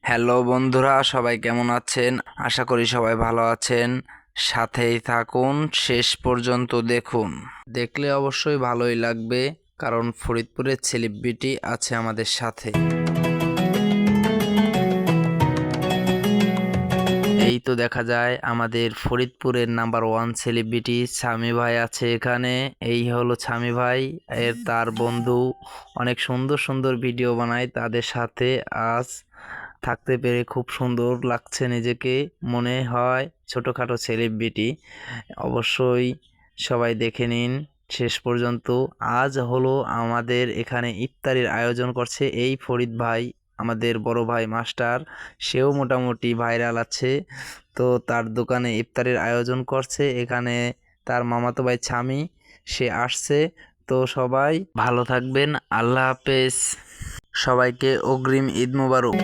Hello বন্ধুরা, সবাই কেমন আছেন? আশা করি সবাই ভালো আছেন। সাথেই থাকুন, শেষ পর্যন্ত দেখুন। দেখলে অবশ্যই ভালোই লাগবে, কারণ ফরিদপুরের সেলিব্রিটি আছে আমাদের সাথে। এই তো দেখা যায় আমাদের ফরিদপুরের নাম্বার ওয়ান সেলিব্রিটি ছামি ভাই আছে এখানে। এই হলো ছামি ভাই, তার বন্ধু অনেক সুন্দর সুন্দর ভিডিও বানায়। তাদের সাথে আজ থাকতে পেরে খুব সুন্দর লাগছে নিজেকে, মনে হয় ছোটোখাটো সেলিব্রিটি। অবশ্যই সবাই দেখে নিন শেষ পর্যন্ত। আজ হলো আমাদের এখানে ইফতারির আয়োজন করছে এই ফরিদ ভাই, আমাদের বড় ভাই মাস্টার। সেও মোটামুটি ভাইরাল আছে, তো তার দোকানে ইফতারের আয়োজন করছে। এখানে তার মামাতো ভাই ছামি, সে আসছে। তো সবাই ভালো থাকবেন, আল্লাহ হাফেজ, সবাইকে অগ্রিম ঈদ মোবারক।